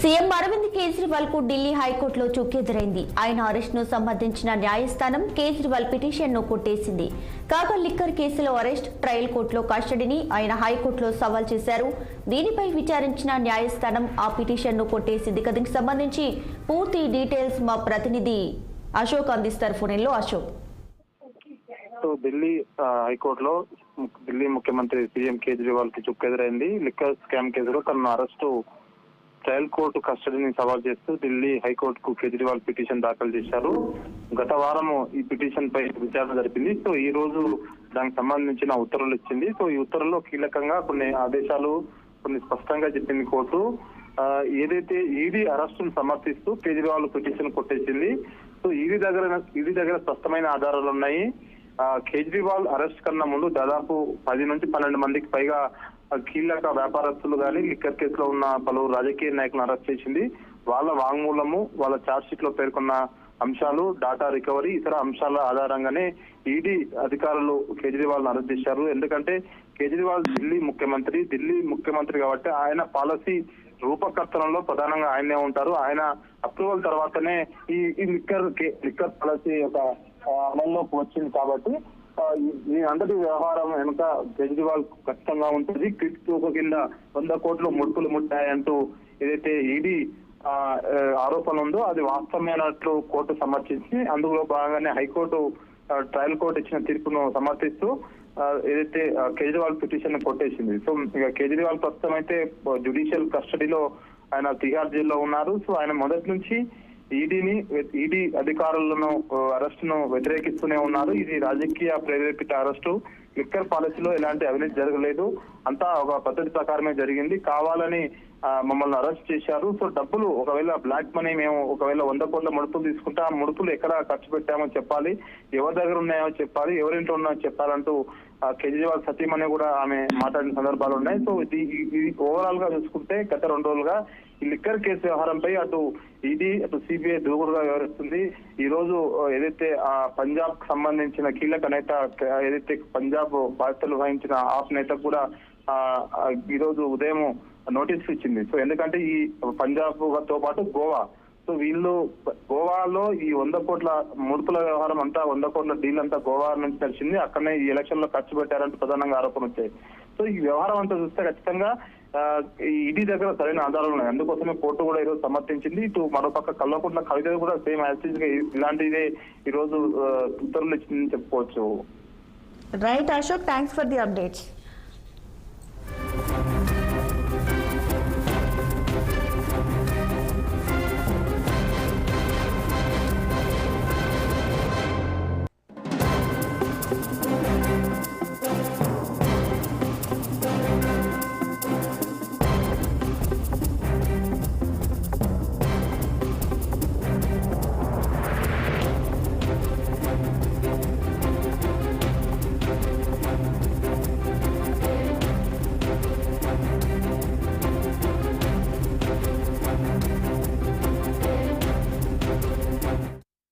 CM Arvind Kejriwal కు ఢిల్లీ హైకోర్టులో చుక్కెదురైంది. ఆయన అరెస్ట్ ను సంబంధించిన న్యాయస్థానం కేజ్రీవాల్ పిటిషన్ ను కొట్టేసింది. కాగా లిక్కర్ కేసులో అరెస్ట్, ట్రయల్ కోర్టులో కస్టడీని ఆయన హైకోర్టులో సవాల్ చేశారు. దీనిపై విచారించిన న్యాయస్థానం ఆ పిటిషన్ ను కొట్టేసింది. దీనికి సంబంధించి పూర్తి డీటెయిల్స్ మా ప్రతినిధి అశోక్ అందిస్తారు. ఫోన్లో అశోక్. ఢిల్లీ హైకోర్టులో ఢిల్లీ ముఖ్యమంత్రి సీఎం కేజ్రీవాల్ కి చుక్కెదురైంది. లిక్కర్ స్కామ్ కేసులో తనను అరెస్టు ట్రయల్ కోర్టు కస్టడీని సవాల్ చేస్తూ ఢిల్లీ హైకోర్టుకు కేజ్రీవాల్ పిటిషన్ దాఖలు చేశారు. గత వారము ఈ పిటిషన్ పై విచారణ జరిపింది. సో ఈ రోజు దానికి సంబంధించిన ఉత్తర్వులు ఇచ్చింది. సో ఈ ఉత్తర్వుల్లో కీలకంగా కొన్ని ఆదేశాలు కొన్ని స్పష్టంగా చెప్పింది కోర్టు. ఏదైతే ఈడీ అరెస్టును సమర్థిస్తూ కేజ్రీవాల్ పిటిషన్ కొట్టేసింది. సో ఈడీ దగ్గర స్పష్టమైన ఆధారాలు ఉన్నాయి. కేజ్రీవాల్ అరెస్ట్ కన్నా ముందు దాదాపు 10 నుంచి 12 మందికి పైగా కీలక వ్యాపారస్తులు కానీ లిక్కర్ కేసులో ఉన్న పలువురు రాజకీయ నాయకులను అరెస్ట్ చేసింది. వాళ్ళ వాంగ్మూలము, వాళ్ళ ఛార్జ్ షీట్ లో పేర్కొన్న అంశాలు, డాటా రికవరీ, ఇతర అంశాల ఆధారంగానే ఈడీ అధికారులు కేజ్రీవాల్ అరెస్ట్ చేశారు. ఎందుకంటే కేజ్రీవాల్ ఢిల్లీ ముఖ్యమంత్రి కాబట్టి ఆయన పాలసీ రూపకర్తనంలో ప్రధానంగా ఆయనే ఉంటారు. ఆయన అప్రూవల్ తర్వాతనే ఈ లిక్కర్ పాలసీ ఒక అమల్లోకి వచ్చింది. కాబట్టి ఈ అంతటి వ్యవహారం వెనుక కేజ్రీవాల్ ఖచ్చితంగా ఉంటుంది. క్విక్ తూక కింద 100 కోట్లు ముడుపులు ముట్టాయంటూ ఏదైతే ఈడీ ఆరోపణ ఉందో అది వాస్తవమైనట్లు కోర్టు సమర్థించి అందులో భాగంగానే హైకోర్టు ట్రయల్ కోర్టు ఇచ్చిన తీర్పును సమర్థిస్తూ ఏదైతే కేజ్రీవాల్ పిటిషన్ కొట్టేసింది. సో ఇక కేజ్రీవాల్ ప్రస్తుతం అయితే జ్యుడిషియల్ కస్టడీలో ఆయన తిహార్ జైల్లో ఉన్నారు. సో ఆయన మొదటి నుంచి ఈడీ అధికారులను అరెస్ట్ ను వ్యతిరేకిస్తూనే ఉన్నారు. ఇది రాజకీయ ప్రేరేపిత అరెస్టు. లిక్కర్ పాలసీలో ఎలాంటి అవినీతి జరగలేదు, అంతా ఒక పద్ధతి ప్రకారమే జరిగింది. కావాలని మమ్మల్ని అరెస్ట్ చేశారు. సో డబ్బులు ఒకవేళ బ్లాక్ మనీ మేము ఒకవేళ 100 కోట్ల ముడుపులు తీసుకుంటే ఆ ముడుపులు ఎక్కడ ఖర్చు పెట్టామో చెప్పాలి, ఎవరి దగ్గర ఉన్నాయో చెప్పాలి, ఎవరింట్లో ఉన్నాయో చెప్పాలంటూ కేజ్రీవాల్ సతీమణి కూడా ఆమె మాట్లాడిన సందర్భాలు ఉన్నాయి. సో ఇది ఓవరాల్ గా చూసుకుంటే గత 2 రోజులుగా ఈ లిక్కర్ కేసు వ్యవహారంపై అటు ఈడీ అటు సిబిఐ దూకుడుగా వ్యవహరిస్తుంది. ఈ రోజు ఏదైతే పంజాబ్ కు సంబంధించిన కీలక నేత, ఏదైతే పంజాబ్ బాధ్యతలు వహించిన ఆప్ నేతకు కూడా ఈ రోజు ఉదయం నోటీస్ ఇచ్చింది. సో ఎందుకంటే ఈ పంజాబ్ తో పాటు గోవా, సో వీళ్ళు గోవాలో ఈ 100 కోట్ల ముడుపుల వ్యవహారం అంతా 100 కోట్ల డీల్ అంతా గోవా నుంచి తెలిసింది. అక్కడనే ఈ ఎలక్షన్ లో ఖర్చు పెట్టారంటూ ప్రధానంగా ఆరోపణ వచ్చాయి. సో ఈ వ్యవహారం అంతా చూస్తే ఖచ్చితంగా ఈడీ దగ్గర సరైన ఆధారాలు ఉన్నాయి. అందుకోసమే కోర్టు కూడా ఈరోజు సమర్థించింది. ఇటు మరోపక్క కల్వకుంట్ల కవిత కూడా సేమ్ యాసిడ్ గా ఇలాంటిదే ఈ రోజు ఉత్తర్వులు ఇచ్చిందని చెప్పుకోవచ్చు. Right Ashok, thanks for the updates.